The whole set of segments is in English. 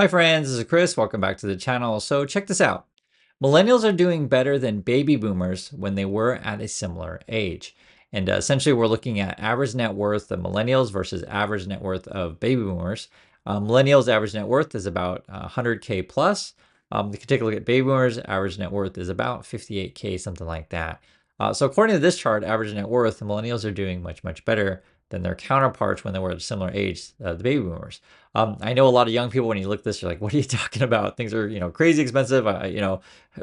Hi friends, this is Chris. Welcome back to the channel. So check this out. Millennials are doing better than baby boomers when they were at a similar age. And essentially, we're looking at average net worth of millennials versus average net worth of baby boomers. Millennials' average net worth is about 100K plus. You can take a look at baby boomers' average net worth is about 58K, something like that. So according to this chart, average net worth, the millennials are doing much, much better than their counterparts when they were at a similar age, the baby boomers. I know a lot of young people, when you look at this, you're like, what are you talking about? Things are, crazy expensive.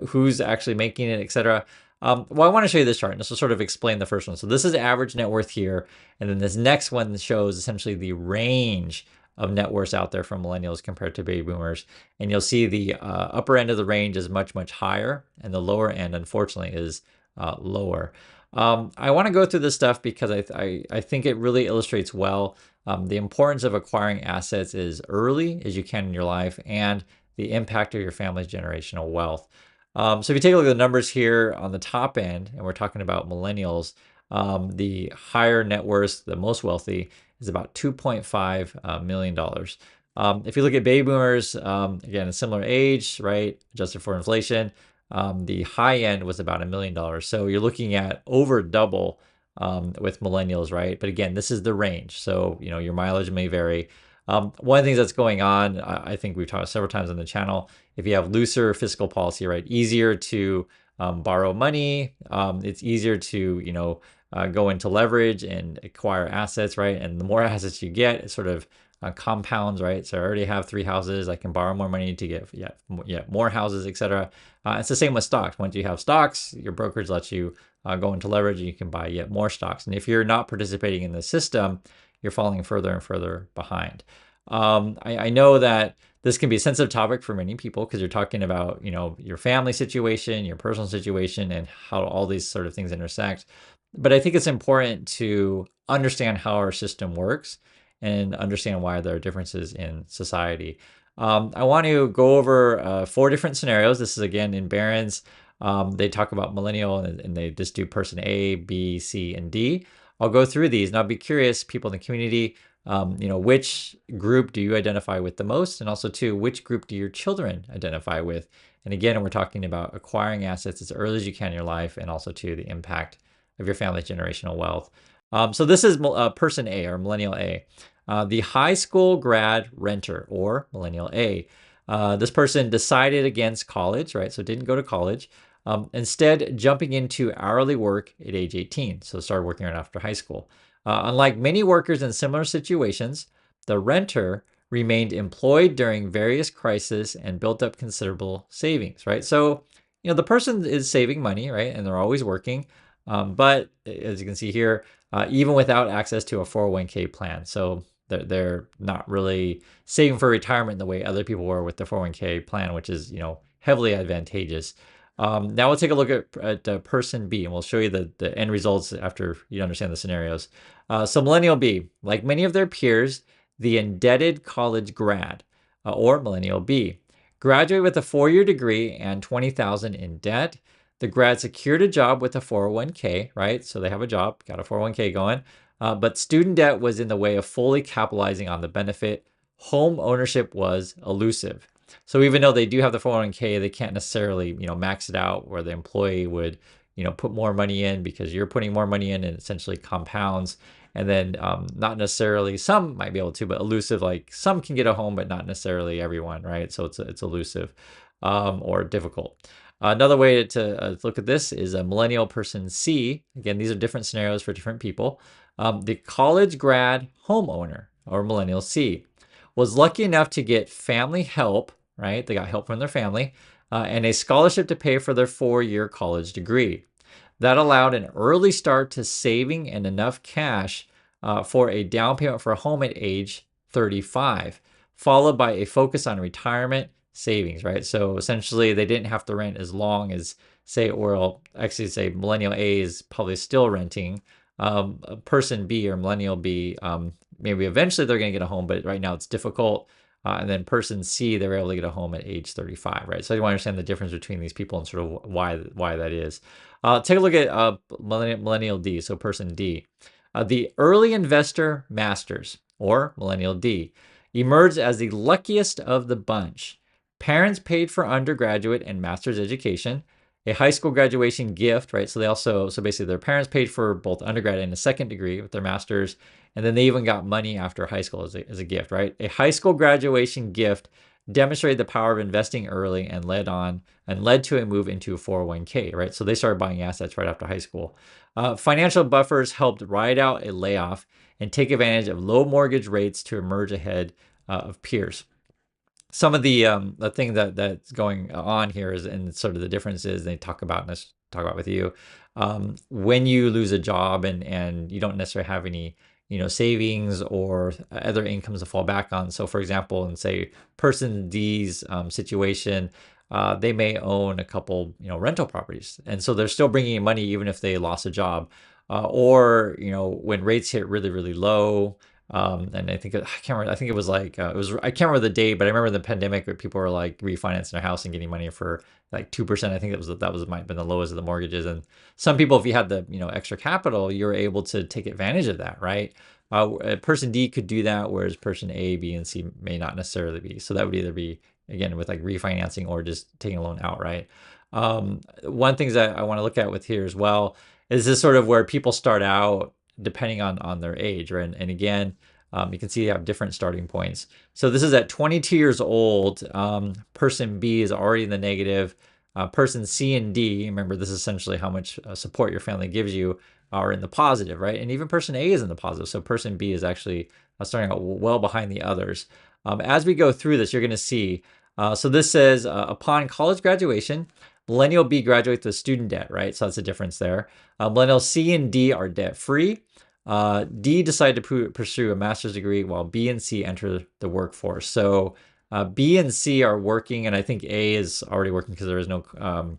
Who's actually making it, etc. Well, I want to show you this chart, and this will sort of explain the first one. So this is average net worth here, and then this next one shows essentially the range of net worths out there for millennials compared to baby boomers. And you'll see the upper end of the range is much, much higher, and the lower end, unfortunately, is lower. I want to go through this stuff because I think it really illustrates well the importance of acquiring assets as early as you can in your life and the impact of your family's generational wealth. So if you take a look at the numbers here on the top end, and we're talking about millennials, the higher net worth, the most wealthy, is about $2.5 million. If you look at baby boomers, again, a similar age, right, adjusted for inflation, the high end was about $1 million. So you're looking at over double with millennials, right? But again, this is the range. So, your mileage may vary. One of the things that's going on, I think we've talked several times on the channel, if you have looser fiscal policy, right, easier to borrow money, it's easier to, go into leverage and acquire assets, right? And the more assets you get, it sort of compounds, right? So I already have 3 houses. I can borrow more money to get more houses, etc. It's the same with stocks. Once you have stocks, your brokerage lets you go into leverage and you can buy yet more stocks. And if you're not participating in the system, you're falling further and further behind. I know that this can be a sensitive topic for many people because you're talking about, your family situation, your personal situation, and how all these sort of things intersect. But I think it's important to understand how our system works and understand why there are differences in society. I want to go over 4 different scenarios. This is again in Barron's. They talk about millennial and they just do person A, B, C, and D. I'll go through these and I'll be curious, people in the community, which group do you identify with the most? And also, too, which group do your children identify with? And again, we're talking about acquiring assets as early as you can in your life, and also, too, the impact of your family's generational wealth. So this is person A, or millennial A. The high school grad renter, or millennial A. This person decided against college, right? So didn't go to college. Instead, jumping into hourly work at age 18. So started working right after high school. Unlike many workers in similar situations, the renter remained employed during various crises and built up considerable savings, right? So, the person is saving money, right? And they're always working. But as you can see here, even without access to a 401k plan. So they're not really saving for retirement in the way other people were with the 401k plan, which is, heavily advantageous. Now we'll take a look at person B, and we'll show you the end results after you understand the scenarios. So millennial B, like many of their peers, the indebted college grad, or millennial B, graduate with a 4-year degree and 20,000 in debt. The grad secured a job with a 401k, right? So they have a job, got a 401k going. But student debt was in the way of fully capitalizing on the benefit. Home ownership was elusive. So even though they do have the 401k, they can't necessarily, max it out where the employee would, put more money in because you're putting more money in and essentially compounds. And then not necessarily, some might be able to, but elusive, like some can get a home, but not necessarily everyone, right? So it's elusive or difficult. Another way to look at this is a millennial person C. Again, these are different scenarios for different people. The college grad homeowner, or millennial C, was lucky enough to get family help, right? They got help from their family, and a scholarship to pay for their 4-year college degree. That allowed an early start to saving and enough cash for a down payment for a home at age 35, followed by a focus on retirement savings, right? So essentially, they didn't have to rent as long as, say, millennial A is probably still renting. Person B, or millennial B, maybe eventually they're going to get a home, but right now it's difficult. And then person C, they're able to get a home at age 35, right? So you want to understand the difference between these people and sort of why that is. Take a look at millennial D, so person D. The early investor masters, or millennial D. emerged as the luckiest of the bunch. Parents paid for undergraduate and master's education, a high school graduation gift, right? So basically their parents paid for both undergrad and a second degree with their master's, and then they even got money after high school as a gift, right? A high school graduation gift demonstrated the power of investing early and led to a move into a 401k, right? So they started buying assets right after high school. Financial buffers helped ride out a layoff and take advantage of low mortgage rates to emerge ahead of peers. Some of the thing that's going on here is, and sort of the differences they talk about, and let's talk about with you, when you lose a job and you don't necessarily have any savings or other incomes to fall back on. So for example, in say person D's situation, they may own a couple rental properties, and so they're still bringing in money even if they lost a job, or when rates hit really really low. And I can't remember. I think it was like I can't remember the date, but I remember the pandemic where people were like refinancing their house and getting money for like 2%. I think that might have been the lowest of the mortgages. And some people, if you had the extra capital, you were able to take advantage of that, right? Person D could do that, whereas person A, B, and C may not necessarily be. So that would either be again with like refinancing or just taking a loan outright. One things that I want to look at with here as well is this sort of where people start out depending on their age, right? And again, you can see you have different starting points. So this is at 22 years old. Person B is already in the negative. Person C and D, remember this is essentially how much support your family gives you, are in the positive, right? And even person A is in the positive. So person B is actually starting out well behind the others. As we go through this, you're going to see. So this says upon college graduation, Millennial B graduates with student debt, right? So that's the difference there. Millennial C and D are debt free. D decide to pursue a master's degree while B and C enter the workforce. So B and C are working, and I think A is already working because there is no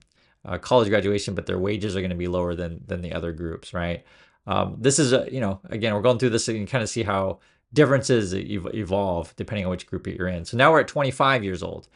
college graduation, but their wages are going to be lower than the other groups, right? This is, again, we're going through this so you can kind of see how differences evolve depending on which group you're in. So now we're at 25 years old.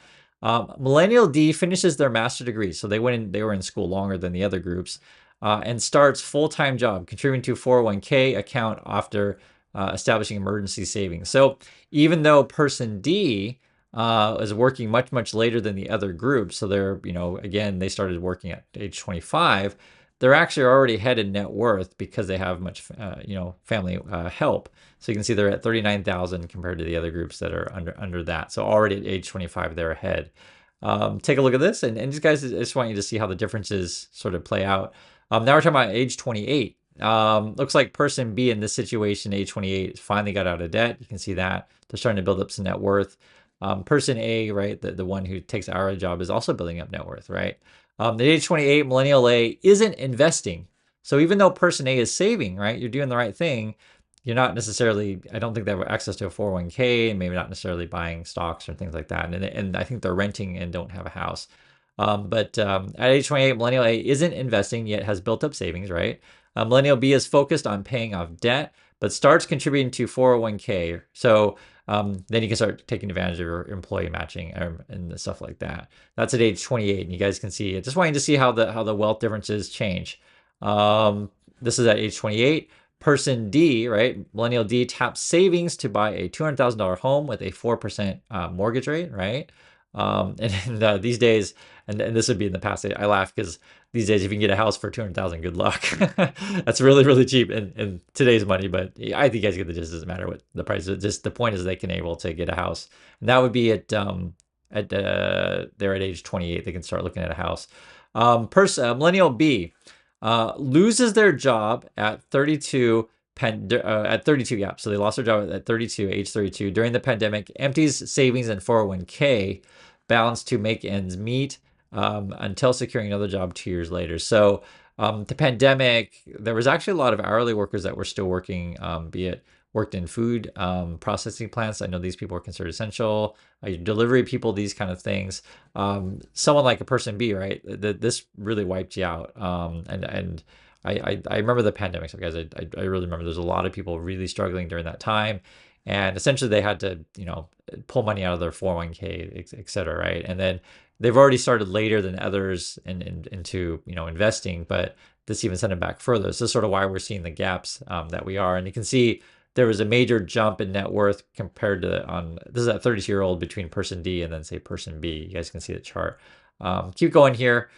Millennial D finishes their master's degree, so they were in school longer than the other groups, and starts full-time job, contributing to 401k account after establishing emergency savings. So even though person D is working much later than the other groups, so they're again they started working at age 25, they're actually already ahead in net worth because they have much family help. So you can see they're at 39,000 compared to the other groups that are under that. So already at age 25, they're ahead. Take a look at this, and just guys, I just want you to see how the differences sort of play out. Now we're talking about age 28. Looks like person B in this situation, age 28, finally got out of debt. You can see that they're starting to build up some net worth. Person A, right, the one who takes our job, is also building up net worth, right? At age 28, Millennial A isn't investing. So even though person A is saving, right, you're doing the right thing, you're not necessarily, I don't think they have access to a 401k, and maybe not necessarily buying stocks or things like that. And I think they're renting and don't have a house. But at age 28, Millennial A isn't investing, yet has built up savings, right? Millennial B is focused on paying off debt, but starts contributing to 401k. So then you can start taking advantage of your employee matching and stuff like that. That's at age 28, and you guys can see it. Just wanting to see how the wealth differences change. This is at age 28. Person D, right? Millennial D taps savings to buy a $200,000 home with a 4% mortgage rate, right? And these days, and this would be in the past, I laugh because these days, if you can get a house for 200,000, good luck. That's really, really cheap in today's money. But I think you guys get the gist. It doesn't matter what the price is. Just the point is they can able to get a house, and that would be they're at age 28. They can start looking at a house. Millennial B loses their job at 32. At 32, yeah. So they lost their job at 32, age 32 during the pandemic. Empties savings and 401k balance to make ends meet until securing another job 2 years later. So the pandemic, there was actually a lot of hourly workers that were still working, be it worked in food processing plants. I know these people are considered essential. Delivery people, these kind of things. Someone like a person B, right? This really wiped you out. And I remember the pandemic. So guys, I really remember there's a lot of people really struggling during that time. And essentially they had to, pull money out of their 401k, et cetera, right? And then they've already started later than others into, investing, but this even sent them back further. So this is sort of why we're seeing the gaps that we are. And you can see there was a major jump in net worth compared to on this is at 32-year-old between person D and then say person B. You guys can see the chart. Keep going here.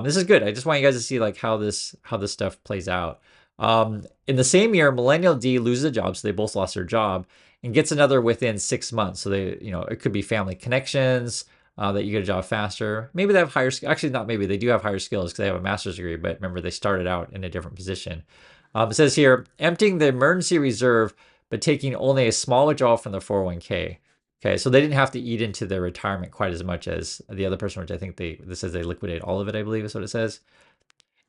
This is good. I just want you guys to see like how this stuff plays out. In the same year, Millennial D loses a job, so they both lost their job, and gets another within 6 months. So they, it could be family connections that you get a job faster. Maybe they have higher. Actually, not maybe they do have higher skills because they have a master's degree. But remember, they started out in a different position. It says here, emptying the emergency reserve, but taking only a small withdrawal from the 401k. Okay, so they didn't have to eat into their retirement quite as much as the other person, which I think this says they liquidate all of it, I believe is what it says.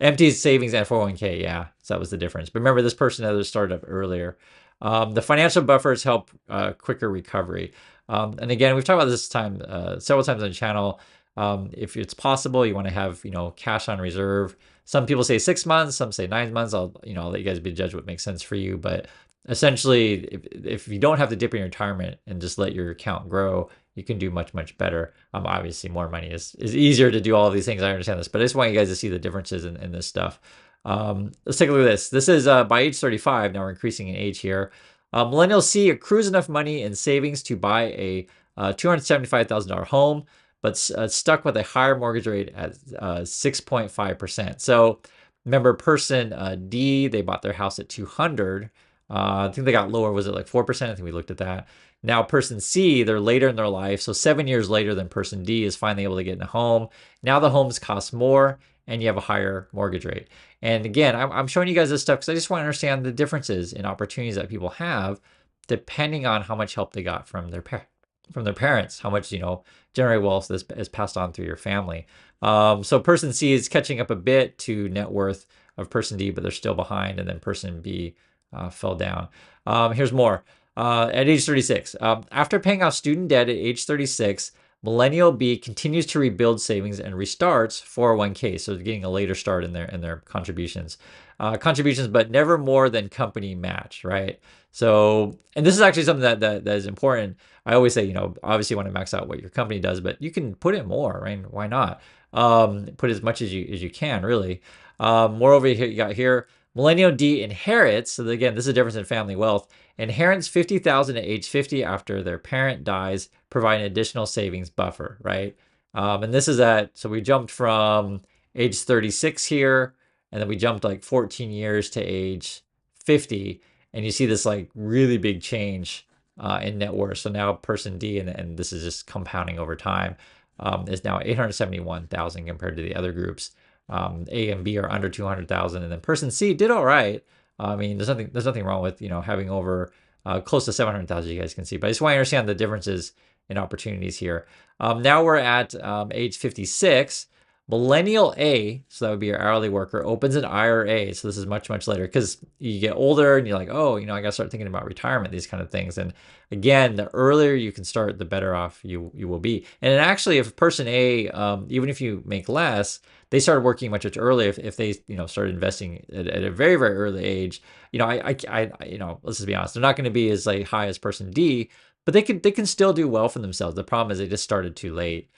Empty savings and 401k, yeah. So that was the difference. But remember, this person had started up earlier. The financial buffers help quicker recovery. And again, we've talked about this time several times on the channel. If it's possible, you want to have cash on reserve. Some people say 6 months, some say 9 months. I'll let you guys be the judge what makes sense for you. But essentially, if you don't have to dip in your retirement and just let your account grow, you can do much, much better. Obviously, more money is easier to do all of these things. I understand this, but I just want you guys to see the differences in this stuff. Let's take a look at this. This is by age 35. Now we're increasing in age here. Millennial C accrues enough money in savings to buy a $275,000 home, but stuck with a higher mortgage rate at 6.5%. So remember, person D, they bought their house at 200. I think they got lower. Was it like 4%? I think we looked at that. Now person C, they're later in their life. So 7 years later than person D is finally able to get in a home. Now the homes cost more and you have a higher mortgage rate. And again, I'm showing you guys this stuff because I just want to understand the differences in opportunities that people have depending on how much help they got from their parents, how much, generated wealth is passed on through your family. So person C is catching up a bit to net worth of person D, but they're still behind. And then person B fell down. Here's more. At age 36, after paying off student debt at age 36, Millennial B continues to rebuild savings and restarts 401k. So they're getting a later start in their contributions. But never more than company match, right? So, and this is actually something that is important. I always say, obviously you want to max out what your company does, but you can put in more, right? Why not? Put as much as you can, really. Moreover, you got here, Millennial D inherits. So again, this is a difference in family wealth. Inherits $50,000 at age 50 after their parent dies, providing an additional savings buffer, right? And this is so we jumped from age 36 here, and then we jumped like 14 years to age 50, and you see this like really big change in net worth. So now person D, and this is just compounding over time, is now 871,000 compared to the other groups. A and B are under 200,000, and then person C did all right. I mean, there's nothing wrong with having over close to 700,000. You guys can see, but I just want to understand the differences in opportunities here. Now we're at age 56. Millennial A, so that would be your hourly worker, opens an IRA. So this is much, much later because you get older and you're like, oh, I got to start thinking about retirement, these kind of things. And again, the earlier you can start, the better off you will be. And actually, if person A, even if you make less, they started working much, much earlier. If they, started investing at a very, very early age, let's just be honest, they're not going to be as like high as person D, but they can still do well for themselves. The problem is they just started too late.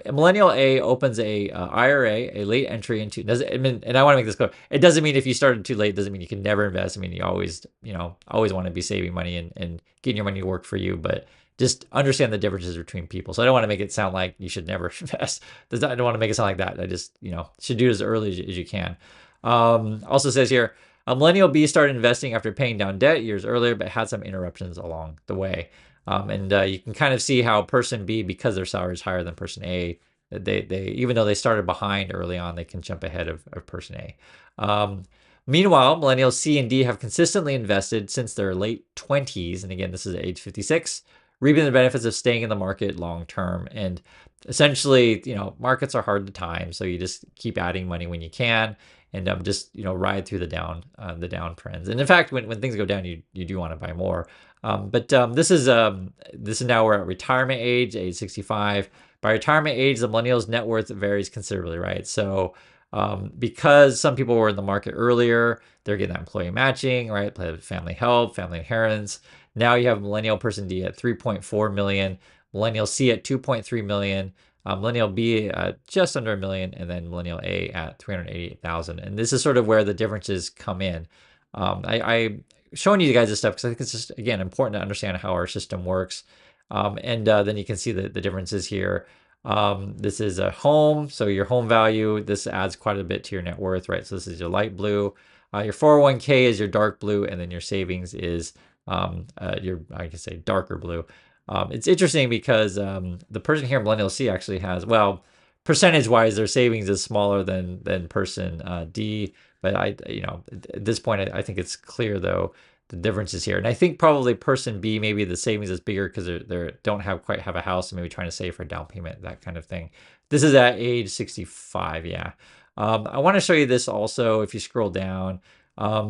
Millennial A opens a IRA, a late entry into. And I want to make this clear. It doesn't mean if you started too late, it doesn't mean you can never invest. I mean, you always want to be saving money and getting your money to work for you. But just understand the differences between people. So I don't want to make it sound like you should never invest. I don't want to make it sound like that. I just should do it as early as you can. Also says here, Millennial B started investing after paying down debt years earlier, but had some interruptions along the way. And you can kind of see how person B, because their salary is higher than person A, they even though they started behind early on, they can jump ahead of person A. Meanwhile, millennials C and D have consistently invested since their late 20s. And again, this is age 56, reaping the benefits of staying in the market long term. And essentially, markets are hard to time. So you just keep adding money when you can and just, ride through the down trends. And in fact, when things go down, you do want to buy more. But this is now we're at retirement age 65. By retirement age, the millennials' net worth varies considerably, right? So because some people were in the market earlier, they're getting that employee matching, right? Family help, family inheritance. Now you have millennial person D at 3.4 million, millennial C at 2.3 million, millennial B at just under $1 million, and then millennial A at 388,000. And this is sort of where the differences come in. I showing you guys this stuff because I think it's just, again, important to understand how our system works. And then you can see the differences here. This is a home, so your home value, this adds quite a bit to your net worth, right? So this is your light blue. Your 401k is your dark blue, and then your savings is your, I can say, darker blue. It's interesting because the person here in Millennial C actually has, well, percentage-wise, their savings is smaller than person D. But at this point, I think it's clear though the differences here. And I think probably person B, maybe the savings is bigger because they don't quite have a house and maybe trying to save for a down payment, that kind of thing. This is at age 65, yeah. I want to show you this also if you scroll down.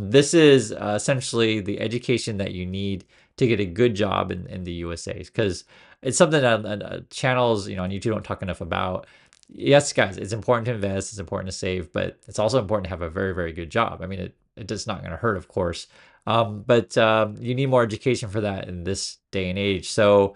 This is essentially the education that you need to get a good job in the USA, because it's something that channels on YouTube don't talk enough about. Yes, guys, it's important to invest, it's important to save, but it's also important to have a very, very good job. I mean, it's not going to hurt, of course. But you need more education for that in this day and age. So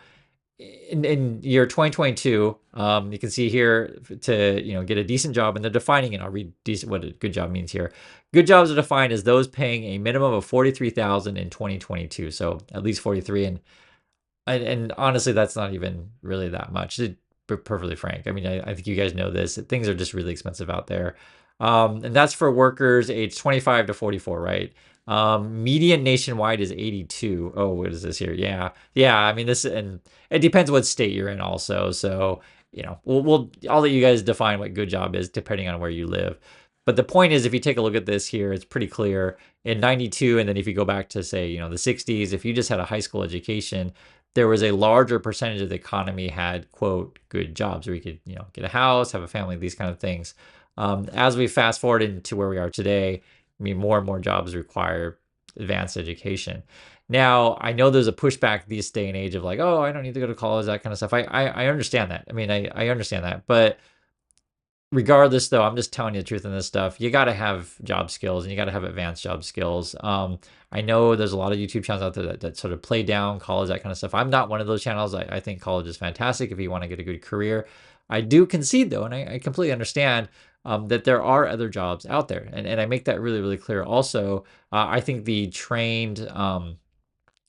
in year 2022, you can see here to get a decent job, and they're defining it. I'll read decent what a good job means here. Good jobs are defined as those paying a minimum of 43,000 in 2022. So at least 43, and honestly, that's not even really that much, to be perfectly frank. I mean, I think you guys know this. Things are just really expensive out there. And that's for workers age 25 to 44, right? Median nationwide is 82. Oh, what is this here? Yeah. Yeah. I mean, and it depends what state you're in also. So, I'll let you guys define what good job is depending on where you live. But the point is, if you take a look at this here, it's pretty clear in 92. And then if you go back to say, the 60s, if you just had a high school education, there was a larger percentage of the economy had, quote, good jobs where you could, get a house, have a family, these kind of things. As we fast forward into where we are today, I mean, more and more jobs require advanced education. Now, I know there's a pushback this day and age of like, oh, I don't need to go to college, that kind of stuff. I understand that. I mean, I understand that. But regardless, though, I'm just telling you the truth in this stuff. You got to have job skills, and you got to have advanced job skills. I know there's a lot of YouTube channels out there that sort of play down college, that kind of stuff. I'm not one of those channels. I think college is fantastic if you want to get a good career. I do concede, though, and I completely understand that there are other jobs out there. And I make that really, really clear. Also, I think the trained, what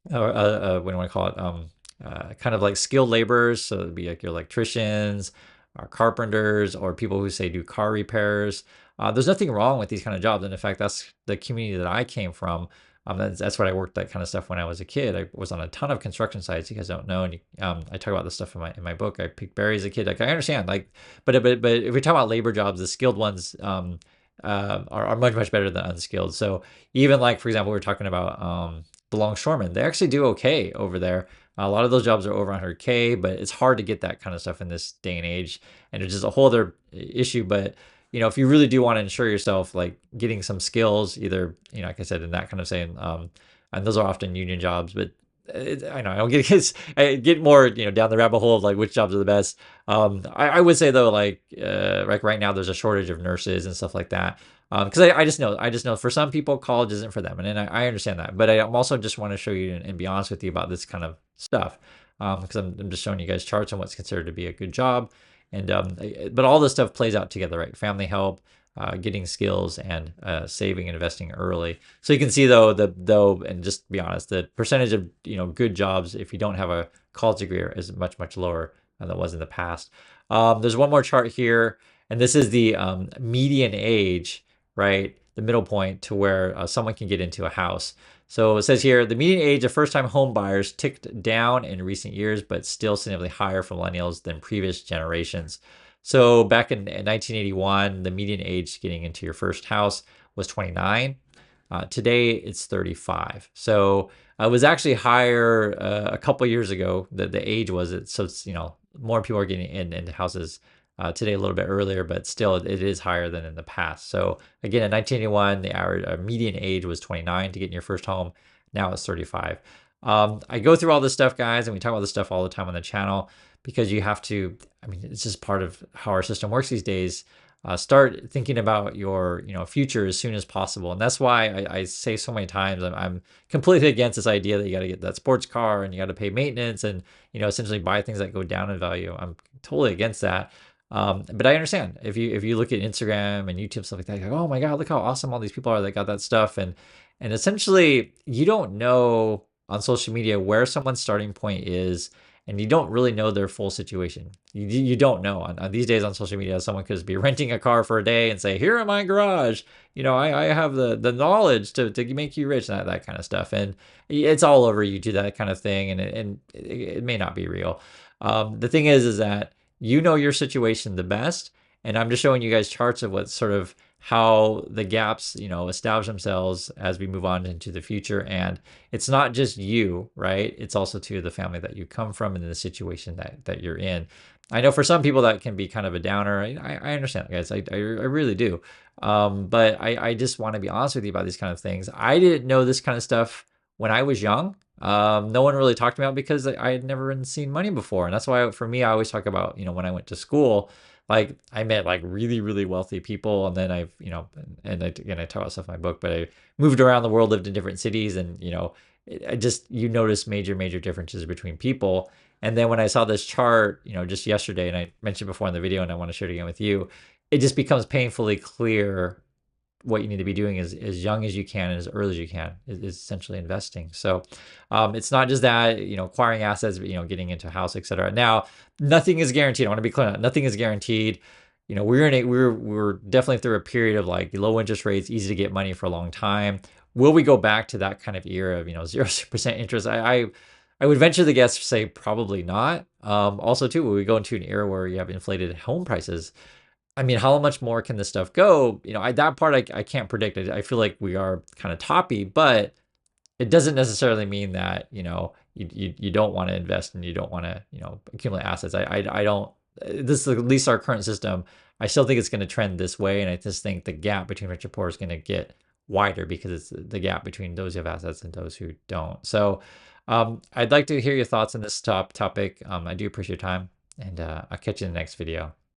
do I want to call it? Kind of like skilled laborers. So it'd be like your electricians, or carpenters, or people who say do car repairs. There's nothing wrong with these kind of jobs. And in fact, that's the community that I came from. That's what I worked, that kind of stuff when I was a kid. I was on a ton of construction sites. You guys don't know, and I talk about this stuff in my book. I picked berries as a kid. Like, I understand, but if we talk about labor jobs, the skilled ones are much better than unskilled. So even like, for example, we were talking about the longshoremen. They actually do okay over there. A lot of those jobs are over 100K, but it's hard to get that kind of stuff in this day and age, and it's just a whole other issue. But if you really do want to ensure yourself, like getting some skills, either, like I said, in that kind of saying, and those are often union jobs, but I know I don't I get more, down the rabbit hole of like which jobs are the best. I would say though, like right now, there's a shortage of nurses and stuff like that. Because I just know for some people, college isn't for them, and I understand that. But I'm also just want to show you and be honest with you about this kind of stuff, because I'm just showing you guys charts on what's considered to be a good job. And but all this stuff plays out together, right? Family help, getting skills, and saving and investing early. So you can see though, and just be honest, the percentage of good jobs if you don't have a college degree is much lower than it was in the past. There's one more chart here, and this is the median age, right? The middle point to where someone can get into a house. So it says here, the median age of first-time home buyers ticked down in recent years, but still significantly higher for millennials than previous generations. So back in 1981, the median age getting into your first house was 29. Today, it's 35. So it was actually higher a couple years ago. The age was it. So it's, more people are getting into houses today a little bit earlier, but still it is higher than in the past. So again, in 1981, the average median age was 29 to get in your first home. Now it's 35. I go through all this stuff, guys, and we talk about this stuff all the time on the channel because you have to, I mean, it's just part of how our system works these days. Start thinking about your future as soon as possible. And that's why I say so many times I'm completely against this idea that you got to get that sports car and you got to pay maintenance and essentially buy things that go down in value. I'm totally against that. But I understand if you look at Instagram and YouTube, stuff like that, you're like, oh my God, look how awesome all these people are that got that stuff. And And essentially, you don't know on social media where someone's starting point is, and you don't really know their full situation. You don't know. On these days on social media, someone could just be renting a car for a day and say, "Here in my garage, I have the knowledge to make you rich," and that kind of stuff. And it's all over YouTube, that kind of thing, and it may not be real. The thing is that you know your situation the best, and I'm just showing you guys charts of what sort of how the gaps, establish themselves as we move on into the future. And it's not just you, right? It's also to the family that you come from and the situation that you're in. I know for some people that can be kind of a downer. I understand, guys. I really do. But I just want to be honest with you about these kind of things. I didn't know this kind of stuff when I was young. No one really talked about it because I had never even seen money before. And that's why for me, I always talk about, when I went to school, like I met like really, really wealthy people. And then again, I talk about stuff in my book, but I moved around the world, lived in different cities. And, I just, you notice major, major differences between people. And then when I saw this chart, just yesterday, and I mentioned before in the video, and I want to share it again with you, it just becomes painfully clear what you need to be doing is as young as you can and as early as you can is essentially investing. So it's not just that, acquiring assets, but, getting into a house, etc. Now, nothing is guaranteed. I want to be clear on that. Nothing is guaranteed. We're definitely through a period of like low interest rates, easy to get money for a long time. Will we go back to that kind of era of, 0% interest? I would venture the guess to say probably not. Also, too, will we go into an era where you have inflated home prices? I mean, how much more can this stuff go? That part I can't predict. I feel like we are kind of toppy, but it doesn't necessarily mean that you don't want to invest and you don't want to accumulate assets. I don't. This is at least our current system. I still think it's going to trend this way, and I just think the gap between rich and poor is going to get wider because it's the gap between those who have assets and those who don't. So, I'd like to hear your thoughts on this topic. I do appreciate your time, and I'll catch you in the next video.